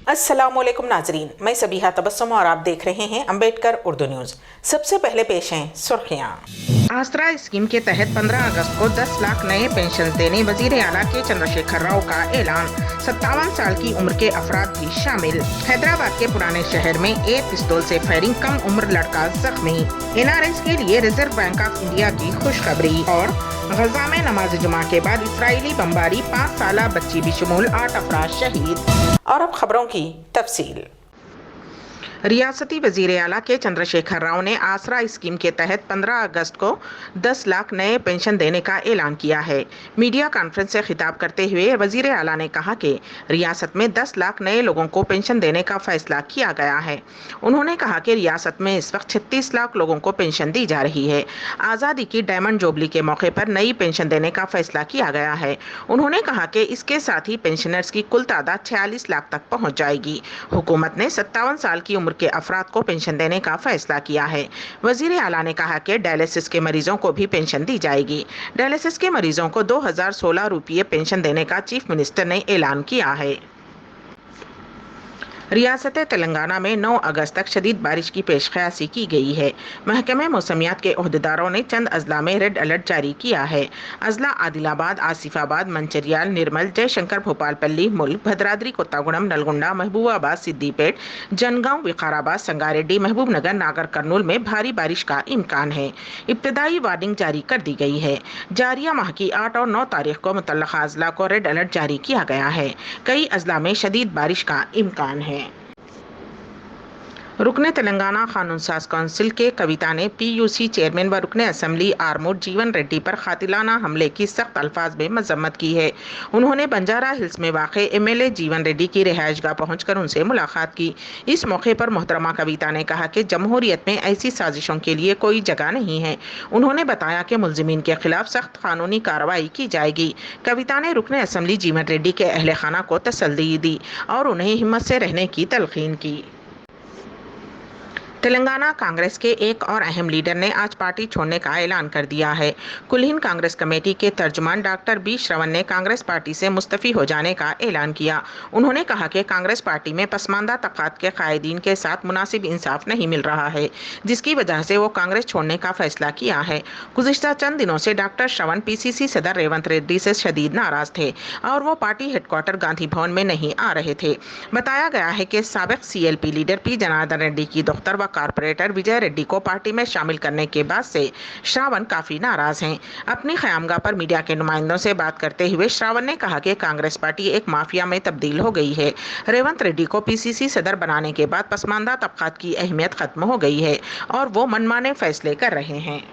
अस्सलाम वालेकुम नाजरीन, मैं सबीहा तबस्सुम और आप देख रहे हैं अम्बेडकर उर्दू न्यूज़। सबसे पहले पेश हैं सुर्खियाँ। आसरा स्कीम के तहत 15 अगस्त को 10 लाख नए पेंशन देने वजीर आला के चंद्रशेखर राव का ऐलान। 57 साल की उम्र के अफराद भी शामिल। हैदराबाद के पुराने शहर में एयर पिस्तौल से फायरिंग, कम उम्र लड़का जख्मी। NRS के लिए रिजर्व बैंक ऑफ इंडिया की खुशखबरी। और गजा में नमाज जुमा के बाद इसराइली बमबारी, 5 साला बच्ची भी शुमूल, 8 अफराद शहीद। और अब खबरों की तफसील। रियासती वजीर आला के चंद्रशेखर राव ने आसरा स्कीम के तहत 15 अगस्त को 10 लाख नए पेंशन देने का ऐलान किया है। मीडिया कॉन्फ्रेंस से खिताब करते हुए वजीर आला ने कहा कि रियासत में 10 लाख नए लोगों को पेंशन देने का फैसला किया गया है। उन्होंने कहा कि रियासत में इस वक्त 36 लाख लोगों को पेंशन दी जा रही है। आज़ादी की डायमंड जुबली के मौके पर नई पेंशन देने का फैसला किया गया है। उन्होंने कहा कि इसके साथ ही पेंशनर्स की कुल तादाद 46 लाख तक पहुँच जाएगी। हुकूमत ने 57 साल की उम्र के अफराद को पेंशन देने का फैसला किया है। वजीर आला ने कहा कि डायलिसिस के मरीजों को भी पेंशन दी जाएगी। डायलिसिस के मरीजों को 2016 रुपये पेंशन देने का चीफ मिनिस्टर ने ऐलान किया है। रियासत तेलंगाना में 9 अगस्त तक शदीद बारिश की पेशकयासी की गई है। महकमे मौसमियात के ओहदेदारों ने चंद अजला में रेड अलर्ट जारी किया है। अजला आदिलाबाद, आसिफाबाद, मंचिर्याल, निर्मल, जयशंकर, भोपालपल्ली, मुल्क, भद्राद्री, कोत्तागुड़म, नलगुंडा, महबूबाबाद, सिद्दीपेट, जनगांव, विकाराबाद, संगारेड्डी, महबूबनगर, नागर कर्नूल में भारी बारिश का इम्कान है। इब्तदाई वार्निंग जारी कर दी गई है। जारिया माह की 8 और 9 तारीख को मुतल्लका अजला को रेड अलर्ट जारी किया गया है। कई अजला में शदीद बारिश का इम्कान है। रुकने तेलंगाना कानून साज काउंसिल के कविता ने PUC चेयरमैन व रुकने असम्बली आर्मूर जीवन रेड्डी पर कातिलाना हमले की सख्त अल्फाज में मजम्मत की है। उन्होंने बंजारा हिल्स में वाक़ MLA जीवन रेड्डी की रिहाइशगाह पहुंचकर उनसे मुलाकात की। इस मौके पर मोहतरमा कविता ने कहा कि जमहूरियत में ऐसी साजिशों के लिए कोई जगह नहीं है। उन्होंने बताया कि मुलजिमीन के खिलाफ सख्त कानूनी कार्रवाई की जाएगी। कविता ने रुकने असम्बली जीवन रेड्डी के अहले खाना को तसल्ली दी और उन्हें हिम्मत से रहने की तलकीन की। तेलंगाना कांग्रेस के एक और अहम लीडर ने आज पार्टी छोड़ने का ऐलान कर दिया है। कुल्हिन कांग्रेस कमेटी के तर्जुमान डॉक्टर B श्रवण ने कांग्रेस पार्टी से मुस्तफ़ी हो जाने का ऐलान किया। उन्होंने कहा कि कांग्रेस पार्टी में पसमानदा तबक़ात के कायदीन के साथ मुनासिब इंसाफ नहीं मिल रहा है, जिसकी वजह से वो कांग्रेस छोड़ने का फैसला किया है। गुज़िश्ता चंद दिनों से डॉक्टर श्रवण PCC सदर रेवंत रेड्डी से शदीद नाराज थे और वो पार्टी हेडक्वार्टर गांधी भवन में नहीं आ रहे थे। बताया गया है कि साबिक़ CLP leader P Janardan Reddy की दोख्तर व कारपोरेटर विजय रेड्डी को पार्टी में शामिल करने के बाद से श्रावण काफी नाराज हैं। अपनी ख़यामगाह पर मीडिया के नुमाइंदों से बात करते हुए श्रावण ने कहा कि कांग्रेस पार्टी एक माफिया में तब्दील हो गई है। रेवंत रेड्डी को PCC सदर बनाने के बाद पसमानदा तबक़ात की अहमियत खत्म हो गई है और वो मनमाने फैसले कर रहे हैं।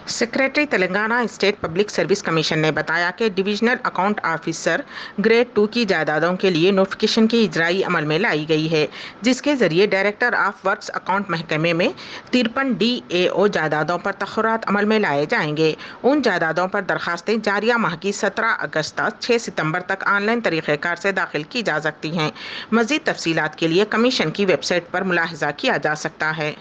Secretary Telangana state public service commission ने बताया कि डिविजनल अकाउंट ऑफिसर ग्रेड 2 की जायदादों के लिए नोटिफिकेशन की इजराई अमल में लाई गई है, जिसके जरिए डायरेक्टर ऑफ वर्क्स अकाउंट महकमे में 53 DAO जायदादों पर तखरात अमल में लाए जाएंगे। उन जायदादों पर दरखास्तें जारिया माह की 17 अगस्त तक 6 सितंबर तक ऑनलाइन तरीक़ेकार से दाखिल की जा सकती हैं। मज़ीद तफसीलात के लिए कमीशन की वेबसाइट पर मुलाहिज़ा किया जा सकता है।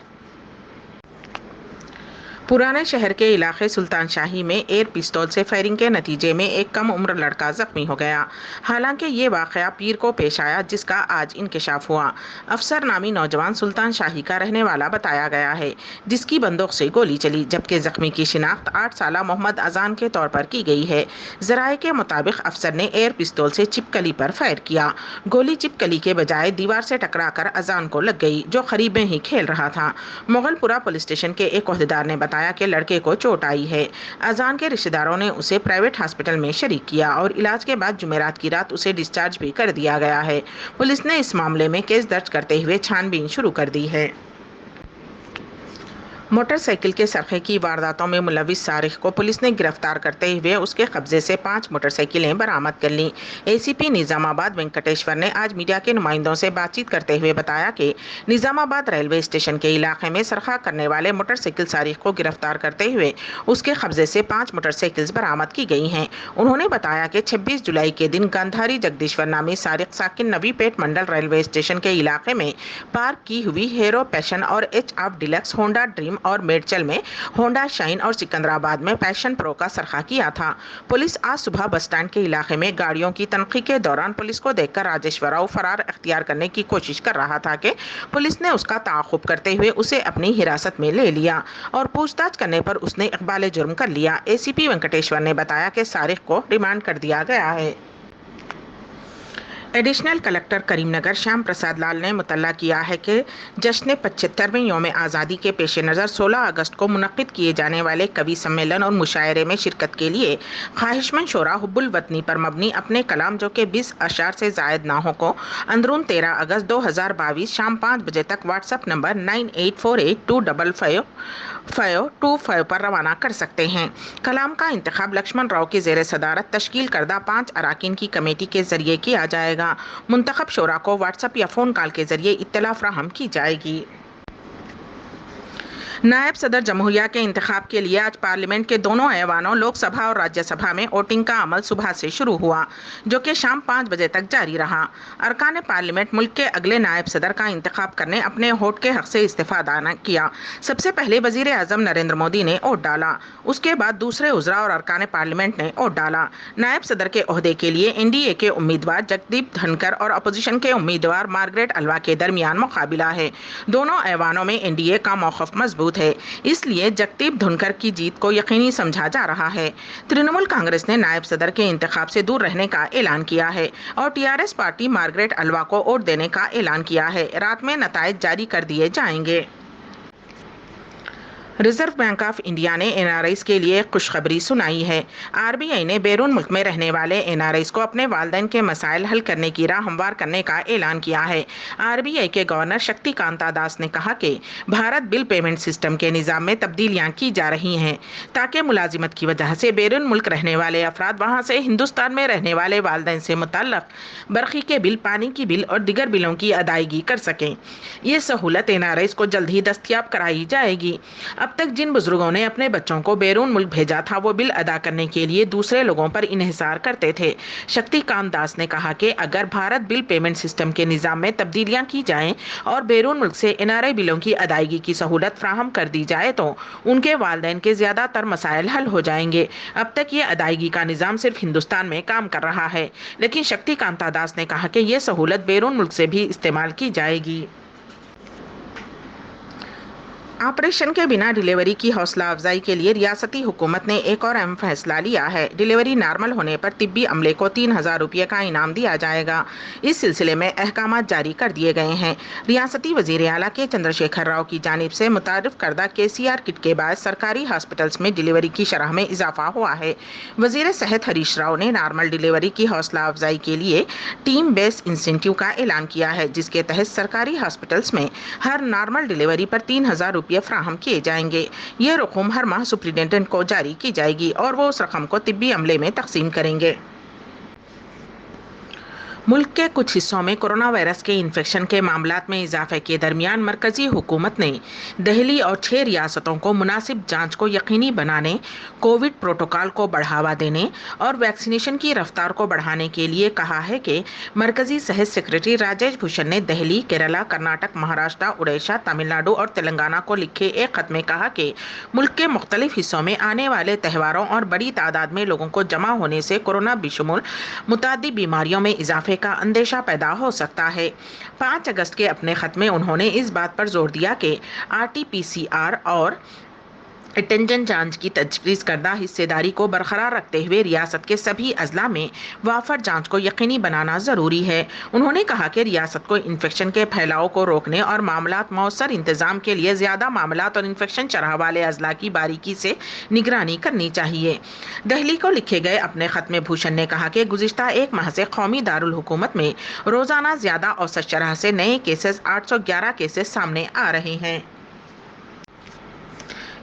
पुराने शहर के इलाके सुल्तान शाही में एयर पिस्तौल से फायरिंग के नतीजे में एक कम उम्र लड़का जख्मी हो गया। हालांकि ये वाक़या पीर को पेश आया, जिसका आज इंकशाफ हुआ। अफसर नामी नौजवान सुल्तान शाही का रहने वाला बताया गया है, जिसकी बंदूक से गोली चली, जबकि जख्मी की शिनाख्त 8 साला मोहम्मद अजान के तौर पर की गई है। ज़राए के मुताबिक अफसर ने एयर पिस्तौल से चिपकली पर फायर किया। गोली चिपकली के बजाय दीवार से टकराकर अजान को लग गई, जो करीब में ही खेल रहा था। मुगलपुरा पुलिस स्टेशन के एक ओहदेदार ने बताया कि लड़के को चोट आई है। अजान के रिश्तेदारों ने उसे प्राइवेट हॉस्पिटल में शरीक किया और इलाज के बाद जुमेरात की रात उसे डिस्चार्ज भी कर दिया गया है। पुलिस ने इस मामले में केस दर्ज करते हुए छानबीन शुरू कर दी है। मोटरसाइकिल के सरखे की वारदातों में मुलविस सारिक को पुलिस ने गिरफ्तार करते हुए उसके कब्जे से 5 मोटरसाइकिलें बरामद कर लीं। ACP निजामाबाद वेंकटेश्वर ने आज मीडिया के नुमाइंदों से बातचीत करते हुए बताया कि निजामाबाद रेलवे स्टेशन के इलाके में सरखा करने वाले मोटरसाइकिल सारिक को गिरफ्तार करते हुए उसके कब्जे से 5 मोटरसाइकिल्स बरामद की गई हैं। उन्होंने बताया कि 26 जुलाई के दिन गांधारी जगदीश्वर नामी सारिक साकिन नवीपेट मंडल रेलवे स्टेशन के इलाके में पार्क की हुई हीरो पैशन और HF डिलक्स होंडा ड्रीम मुलाजिम और मेडचल में होंडा शाइन और सिकंदराबाद में पैशन प्रो का सरखा किया था। पुलिस आज सुबह बस स्टैंड के इलाके में गाड़ियों की तनखी के दौरान पुलिस को देखकर राजेश्वर राव फरार अख्तियार करने की कोशिश कर रहा था कि पुलिस ने उसका ताक़ुब करते हुए उसे अपनी हिरासत में ले लिया और पूछताछ करने पर उसने इक़बाल जुर्म कर लिया। एसीपी वेंकटेश्वर ने बताया कि सारिक को रिमांड कर दिया गया है। एडिशनल कलेक्टर करीमनगर श्याम प्रसाद लाल ने मुतल्ला किया है कि जश्न 75वें यौम आज़ादी के पेश नज़र 16 अगस्त को मुनक़्क़िद किए जाने वाले कवि सम्मेलन और मुशायरे में शिरकत के लिए ख्वाहिशमंद शोरा हुब्बुल वतनी पर मबनी अपने कलाम जो कि 20 अशार से ज़ायद नाहों को अंदरून 13 अगस्त 2022 शाम 5 बजे तक व्हाट्सएप नंबर 9848255525 पर रवाना कर सकते हैं। कलाम का इंतखाब लक्ष्मण राव की ज़ेर सदारत तश्कील करदा 5 अराकीन की कमेटी के ज़रिए किया जाएगा। मुंतखब शोरा को व्हाट्सएप या फ़ोन कॉल के ज़रिए इत्तला फराहम की जाएगी। नायब सदर जमहूरिया के इंतखाब के लिए आज पार्लियामेंट के दोनों ऐवानों लोकसभा और राज्यसभा में वोटिंग का अमल सुबह से शुरू हुआ, जो कि शाम 5 बजे तक जारी रहा। अरकान पार्लियामेंट मुल्क के अगले नायब सदर का इंतखाब करने अपने वोट के हक से इस्तेफादा किया। सबसे पहले वजीर आज़म नरेंद्र मोदी ने वोट डाला, उसके बाद दूसरे उज़रा और अरकान पार्लियामेंट ने वोट डाला। नायब सदर के ओहदे के लिए एनडीए के उम्मीदवार जगदीप धनकर और अपोजिशन के उम्मीदवार मार्गरेट अलवा के दरमियान मुकाबला है। दोनों ऐवानों में एनडीए का मौक़िफ़ मजबूत है, इसलिए जगदीप धनकर की जीत को यकीनी समझा जा रहा है। तृणमूल कांग्रेस ने नायब सदर के इंतखाब से दूर रहने का ऐलान किया है और टीआरएस पार्टी मार्गरेट अलवा को वोट देने का ऐलान किया है। रात में नताइज जारी कर दिए जाएंगे। रिजर्व बैंक ऑफ इंडिया ने एनआरआईज़ के लिए खुशखबरी सुनाई है। आरबीआई ने बैरून मुल्क में रहने वाले एनआरआईज़ को अपने वालिदैन के मसाइल हल करने की राह हमवार करने का ऐलान किया है। आरबीआई के गवर्नर शक्तिकांत दास ने कहा कि भारत बिल पेमेंट सिस्टम के निज़ाम में तब्दीलियाँ की जा रही हैं ताकि मुलाजिमत की वजह से बैरून मुल्क रहने वाले अफराद वहाँ से हिंदुस्तान में रहने वाले वालिदैन से मुतल्लक बरक़ी के बिल, पानी की बिल और दिगर बिलों की अदायगी कर सकें। ये सहूलत एनआरआईज़ को जल्द ही दस्तयाब कराई जाएगी। अब तक जिन बुजुर्गों ने अपने बच्चों को बैरून मुल्क भेजा था वो बिल अदा करने के लिए दूसरे लोगों पर इन्हिसार करते थे। शक्तिकांत दास ने कहा कि अगर भारत बिल पेमेंट सिस्टम के निज़ाम में तब्दीलियां की जाएं और बैरून मुल्क से एनआरआई बिलों की अदायगी की सहूलत फ्राहम कर दी जाए तो उनके वालिदैन के ज़्यादातर मसाइल हल हो जाएंगे। अब तक ये अदायगी का निज़ाम सिर्फ हिंदुस्तान में काम कर रहा है, लेकिन शक्तिकांत दास ने कहा कि ये सहूलत बैरून मुल्क से भी इस्तेमाल की जाएगी। ऑपरेशन के बिना डिलीवरी की हौसला अफजाई के लिए रियासती हुकूमत ने एक और अहम फैसला लिया है। डिलीवरी नॉर्मल होने पर तिब्बी अमले को 3000 रुपये का इनाम दिया जाएगा। इस सिलसिले में अहकाम जारी कर दिए गए हैं। रियासती वज़ीर आला के चंद्रशेखर राव की जानिब से मुतारिफ करदा KCR किट के बाद सरकारी हॉस्पिटल्स में डिलीवरी की शरह में इजाफा हुआ है। वज़ीर सेहत हरीश राव ने नॉर्मल डिलीवरी की हौसला अफजाई के लिए टीम बेस्ड इंसेंटिव का ऐलान किया है, जिसके तहत सरकारी हॉस्पिटल्स में हर नॉर्मल डिलीवरी पर 3000 रुपये फ्राहम किए जाएंगे। ये रकम हर माह सुप्रिंटेंडेंट को जारी की जाएगी और वो उस रकम को तिब्बी अमले में तकसीम करेंगे। मुल्क के कुछ हिस्सों में कोरोना वायरस के इन्फेक्शन के मामलात में इजाफे के दरमियान मरकजी हुकूमत ने दिल्ली और 6 रियासतों को मुनासिब जांच को यकीनी बनाने, कोविड प्रोटोकॉल को बढ़ावा देने और वैक्सीनेशन की रफ्तार को बढ़ाने के लिए कहा है कि मरकजी सेहत सेक्रेटरी राजेश भूषण ने दिल्ली, केरला, कर्नाटक, महाराष्ट्र, उड़ीसा, तमिलनाडु और तेलंगाना को लिखे एक खत में कहा कि मुल्क के मुख्तलिफ हिस्सों में आने वाले त्योहारों और बड़ी तादाद में लोगों को जमा होने से कोरोना बेशुमार मुतादी बीमारियों में इजाफे का अंदेशा पैदा हो सकता है। 5 अगस्त के अपने खत में उन्होंने इस बात पर जोर दिया कि RT-PCR और एंटीजन जांच की तजवीज़ करदा हिस्सेदारी को बरकरार रखते हुए रियासत के सभी अजला में वाफर जांच को यकीनी बनाना ज़रूरी है। उन्होंने कहा कि रियासत को इन्फेक्शन के फैलाव को रोकने और मामलात मौसर इंतज़ाम के लिए ज़्यादा मामलात और इन्फेक्शन चरह वाले अजला की बारीकी से निगरानी करनी चाहिए। दिल्ली को लिखे गए अपने ख़त में भूषण ने कहा कि गुज़िश्ता एक माह से कौमी दारुल हुकूमत में रोज़ाना ज़्यादा औसत चरह से नए केसेस 811 केसेस सामने आ रहे हैं।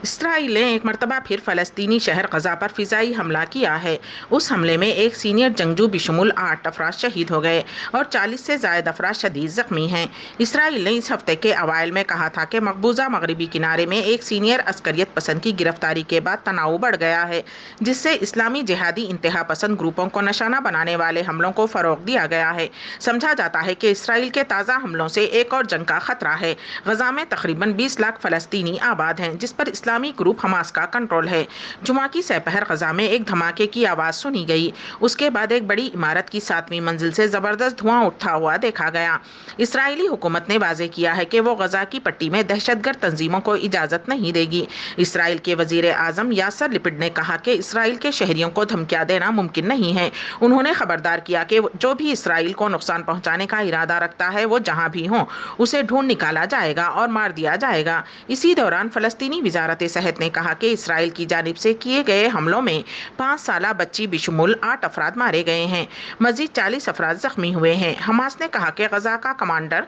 اسرائیل نے ایک مرتبہ پھر فلسطینی شہر غزہ پر فضائی حملہ کیا ہے۔ اس حملے میں ایک سینئر جنگجو بشمول 8 افراد شہید ہو گئے اور 40 سے زائد افراد شدید زخمی ہیں۔ اسرائیل نے اس ہفتے کے اوائل میں کہا تھا کہ مقبوضہ مغربی کنارے میں ایک سینئر عسکریت پسند کی گرفتاری کے بعد تناؤ بڑھ گیا ہے، جس سے اسلامی جہادی انتہا پسند گروپوں کو نشانہ بنانے والے حملوں کو فروغ دیا گیا ہے۔ سمجھا جاتا ہے کہ اسرائیل کے تازہ حملوں سے ایک اور جنگ کا خطرہ ہے۔ غزہ میں تقریباً 20 لاکھ فلسطینی آباد ہیں، جس پر اسلامی گروپ حماس کا کنٹرول ہے۔ جمعہ کی سپہر غزہ میں ایک دھماکے کی آواز سنی گئی۔ اس کے بعد ایک بڑی عمارت کی 7ویں منزل سے زبردست دھواں اٹھتا ہوا دیکھا گیا۔ اسرائیلی حکومت نے واضح کیا ہے کہ وہ غزہ کی پٹی میں دہشت گرد تنظیموں کو اجازت نہیں دے گی۔ اسرائیل کے وزیر اعظم یاسر لپڈ نے کہا کہ اسرائیل کے شہریوں کو دھمکیاں دینا ممکن نہیں ہے۔ انہوں نے خبردار کیا کہ جو بھی اسرائیل کو نقصان پہنچانے کا ارادہ رکھتا ہے وہ جہاں بھی ہو اسے ڈھونڈ نکالا جائے گا اور مار دیا جائے گا۔ اسی دوران فلسطینی وزارت صحت نے کہا کہ اسرائیل کی جانب سے کیے گئے حملوں میں 5 سالہ بچی بشمول 8 افراد مارے گئے ہیں، مزید 40 افراد زخمی ہوئے ہیں۔ حماس نے کہا کہ غزہ کا کمانڈر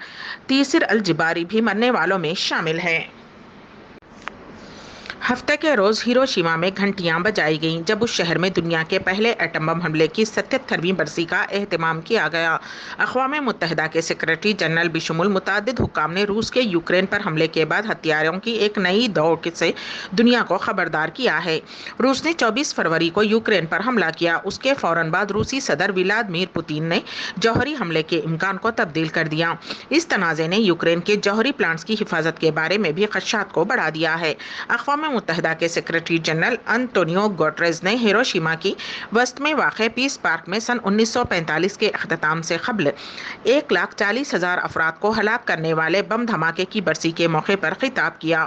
تیسر الجباری بھی مرنے والوں میں شامل ہے۔ ہفتے کے روز ہیروشیما میں گھنٹیاں بجائی گئیں جب اس شہر میں دنیا کے پہلے ایٹم بم حملے کی 77ویں برسی کا اہتمام کیا گیا۔ اقوام متحدہ کے سیکریٹری جنرل بشمول متعدد حکام نے روس کے یوکرین پر حملے کے بعد ہتھیاروں کی ایک نئی دوڑ سے دنیا کو خبردار کیا ہے۔ روس نے 24 فروری کو یوکرین پر حملہ کیا۔ اس کے فوراً بعد روسی صدر ولادیمیر پوتین نے جوہری حملے کے امکان کو تبدیل کر دیا۔ اس تنازع نے یوکرین کے جوہری پلانٹس کی حفاظت کے بارے میں بھی خدشات کو بڑھا دیا ہے۔ اقوام متحدہ کے سیکریٹری جنرل انتونیو گوٹریز نے ہیروشیما کی وسط میں واقع پیس پارک میں سن 1945 کے اختتام سے قبل 1,40,000 افراد کو ہلاک کرنے والے بم دھماکے کی برسی کے موقع پر خطاب کیا۔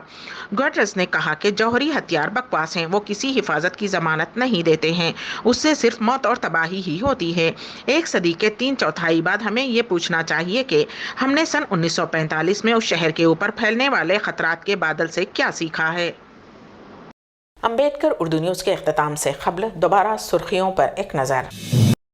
گوٹریز نے کہا کہ جوہری ہتھیار بکواس ہیں، وہ کسی حفاظت کی ضمانت نہیں دیتے ہیں، اس سے صرف موت اور تباہی ہی ہوتی ہے۔ ایک صدی کے 3/4 بعد ہمیں یہ پوچھنا چاہیے کہ ہم نے سن 1945 میں اس شہر کے اوپر پھیلنے والے خطرات کے بادل سے کیا سیکھا ہے۔ امبیڈکر اردو نیوز کے اختتام سے قبل دوبارہ سرخیوں پر ایک نظر۔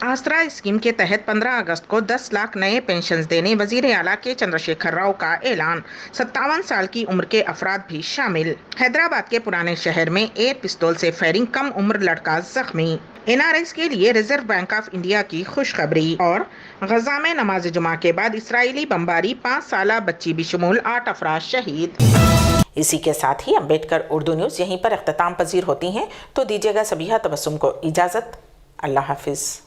آسرا اسکیم کے تحت 15 اگست کو 10 لاکھ نئے پینشنز دینے وزیر اعلیٰ کے چندرشیکھر راؤ کا اعلان۔ 57 سال کی عمر کے افراد بھی شامل۔ حیدرآباد کے پرانے شہر میں ایئر پستول سے فائرنگ، کم عمر لڑکا زخمی۔ NRS کے لیے ریزرو بینک آف انڈیا کی خوشخبری۔ اور غزہ میں نماز جمعہ کے بعد اسرائیلی بمباری، 5 سالہ بچی بشمول 8 افراد شہید۔ اسی کے ساتھ ہی امبیڈکر اردو نیوز یہیں پر اختتام پذیر ہوتی ہیں، تو دیجیے گا سبیحہ تبسم کو اجازت۔ اللہ حافظ۔